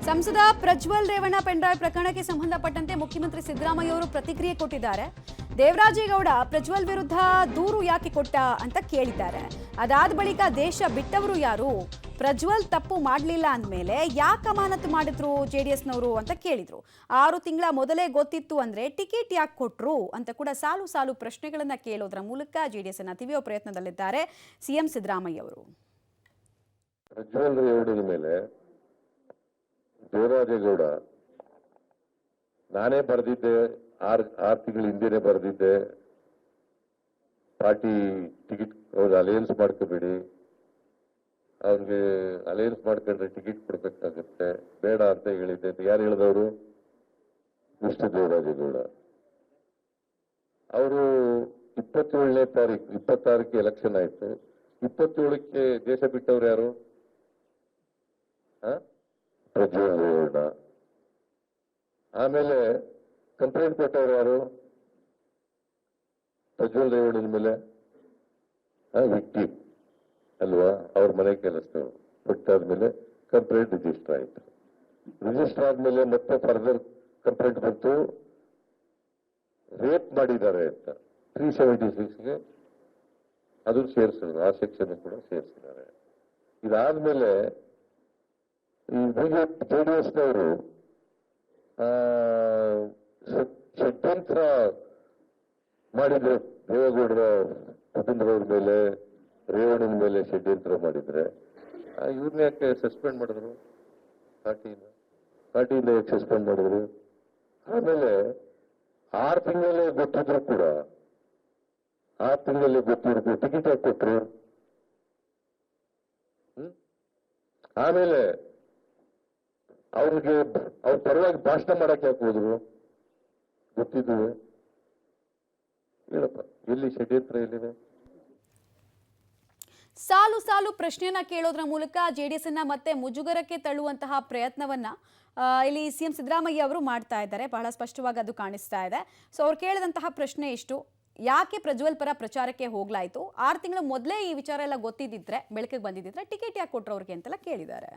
ಸಂಸದ ಪ್ರಜ್ವಲ್ ರೇವಣ್ಣ ಪೆಂಡ್ರೈವ್ ಪ್ರಕರಣಕ್ಕೆ ಸಂಬಂಧಪಟ್ಟಂತೆ ಮುಖ್ಯಮಂತ್ರಿ ಸಿದ್ದರಾಮಯ್ಯ ಅವರು ಪ್ರತಿಕ್ರಿಯೆ ಕೊಟ್ಟಿದ್ದಾರೆ. ದೇವರಾಜೇಗೌಡ ಪ್ರಜ್ವಲ್ ವಿರುದ್ಧ ದೂರು ಯಾಕೆ ಕೊಟ್ಟ ಅಂತ ಕೇಳಿದ್ದಾರೆ. ಅದಾದ ಬಳಿಕ ದೇಶ ಬಿಟ್ಟವರು ಯಾರು, ಪ್ರಜ್ವಲ್ ತಪ್ಪು ಮಾಡಲಿಲ್ಲ ಅಂದಮೇಲೆ ಯಾಕೆ ಅಮಾನತು ಮಾಡಿದ್ರು ಜೆಡಿಎಸ್ನವರು ಅಂತ ಕೇಳಿದ್ರು. 6 ತಿಂಗಳ ಮೊದಲೇ ಗೊತ್ತಿತ್ತು ಅಂದ್ರೆ ಟಿಕೆಟ್ ಯಾಕೆ ಕೊಟ್ರು ಅಂತ ಕೂಡ ಸಾಲು ಸಾಲು ಪ್ರಶ್ನೆಗಳನ್ನ ಕೇಳೋದ್ರ ಮೂಲಕ ಜೆಡಿಎಸ್ ಅನ್ನ ತಿವಿಯೋ ಪ್ರಯತ್ನದಲ್ಲಿದ್ದಾರೆ ಸಿಎಂ ಸಿದ್ದರಾಮಯ್ಯ ಅವರು. ಪ್ರಜ್ವಲ್ ರೇವಣ್ಣನ ಮೇಲೆ ದೇವರಾಜೇಗೌಡ ನಾನೇ ಬರೆದಿದ್ದೆ, 6 ತಿಂಗಳ ಹಿಂದೆನೆ ಬರೆದಿದ್ದೆ, ಪಾರ್ಟಿ ಟಿಕೆಟ್ ಅವ್ರು ಅಲಯನ್ಸ್ ಮಾಡ್ಕೋಬೇಡಿ, ಅವ್ರಿಗೆ ಅಲಯನ್ಸ್ ಮಾಡ್ಕೊಂಡ್ರೆ ಟಿಕೆಟ್ ಕೊಡ್ಬೇಕಾಗತ್ತೆ, ಬೇಡ ಅಂತ ಹೇಳಿದ್ದೆ. ಯಾರು ಹೇಳಿದವರು? ಮಿಸ್ಟರ್ ದೇವರಾಜೇಗೌಡ. ಅವರು 27ನೇ ತಾರೀಕು 26ಕ್ಕೆ ಎಲೆಕ್ಷನ್ ಆಯ್ತು. 27ಕ್ಕೆ ದೇಶ ಬಿಟ್ಟವ್ರು ಯಾರು? ಪ್ರಜ್ವಲ್ ರೇವಣ್ಣ. ಆಮೇಲೆ ಕಂಪ್ಲೇಂಟ್ ಕೊಟ್ಟವ್ರು ಯಾರು? ಪ್ರಜ್ವಲ್ ರೇವಣ್ಣನ ಮೇಲೆ ವಿಕ್ಟಿಮ್ ಅಲ್ವಾ, ಅವ್ರ ಮನೆ ಕೆಲಸದವರು. ಕೊಟ್ಟಾದ್ಮೇಲೆ ಕಂಪ್ಲೇಂಟ್ ರಿಜಿಸ್ಟರ್ ಆಯ್ತು. ರಿಜಿಸ್ಟರ್ ಆದ್ಮೇಲೆ ಮತ್ತೆ ಫರ್ದರ್ ಕಂಪ್ಲೇಂಟ್ ಬಂತು, ರೇಪ್ ಮಾಡಿದ್ದಾರೆ ಅಂತ 376ಗೆ ಅದು ಸೇರಿಸಿದ್ರು, ಆ ಸೆಕ್ಷನ್ ಕೂಡ ಸೇರಿಸಿದ್ದಾರೆ. ಇದಾದ್ಮೇಲೆ ಈ ಬಿಜೆಪಿ ಜೆಡಿಎಸ್ನವರು ಷಡ್ಯಂತ್ರ ಮಾಡಿದ್ರು. ದೇವೇಗೌಡರ ಕುಟುಂಬದವ್ರ ಮೇಲೆ, ರೇವಣ್ಣನ ಮೇಲೆ ಷಡ್ಯಂತ್ರ ಮಾಡಿದ್ರೆ ಇವ್ರನ್ನ ಯಾಕೆ ಸಸ್ಪೆಂಡ್ ಮಾಡಿದ್ರು? ಪಾರ್ಟಿಯಿಂದ ಯಾಕೆ ಸಸ್ಪೆಂಡ್ ಮಾಡಿದ್ರು? ಆಮೇಲೆ 6 ತಿಂಗಳಲ್ಲೇ ಗೊತ್ತಿದ್ರು ಕೂಡ, 6 ತಿಂಗಳಲ್ಲಿ ಗೊತ್ತಿದ್ರು ಟಿಕೆಟ್ ಯಾಕೆ ಕೊಟ್ರು? ಆಮೇಲೆ ಅವ್ರಿಗೆ ಅವ್ರ ಪರವಾಗಿ ಭಾಷಣ ಮಾಡಕ್ಕೆ ಯಾಕೆ ಹೋದ್ರು? ಗೊತ್ತಿದ್ವು. ಹೇಳಪ್ಪ, ಎಲ್ಲಿ ಷಡ್ಯಂತ್ರ ಎಲ್ಲಿದೆ? ಸಾಲು ಸಾಲು ಪ್ರಶ್ನೆಯನ್ನ ಕೇಳೋದ್ರ ಮೂಲಕ ಜೆಡಿಎಸ್ ಅನ್ನ ಮತ್ತೆ ಮುಜುಗರಕ್ಕೆ ತಳ್ಳುವಂತಹ ಪ್ರಯತ್ನವನ್ನ ಇಲ್ಲಿ ಸಿಎಂ ಸಿದ್ದರಾಮಯ್ಯ ಅವರು ಮಾಡ್ತಾ ಇದ್ದಾರೆ. ಬಹಳ ಸ್ಪಷ್ಟವಾಗಿ ಅದು ಕಾಣಿಸ್ತಾ ಇದೆ. ಸೊ ಅವ್ರು ಕೇಳಿದಂತಹ ಪ್ರಶ್ನೆ ಇಷ್ಟು: ಯಾಕೆ ಪ್ರಜ್ವಲ್ ಪರ ಪ್ರಚಾರಕ್ಕೆ ಹೋಗ್ಲಾಯ್ತು? 6 ತಿಂಗಳ ಮೊದಲೇ ಈ ವಿಚಾರ ಎಲ್ಲ ಗೊತ್ತಿದ್ದಿದ್ರೆ, ಬೆಳಕಿಗೆ ಬಂದಿದ್ದಿದ್ರೆ ಟಿಕೆಟ್ ಯಾಕೆ ಕೊಟ್ಟರು ಅವ್ರಿಗೆ ಅಂತೆಲ್ಲ ಕೇಳಿದ್ದಾರೆ.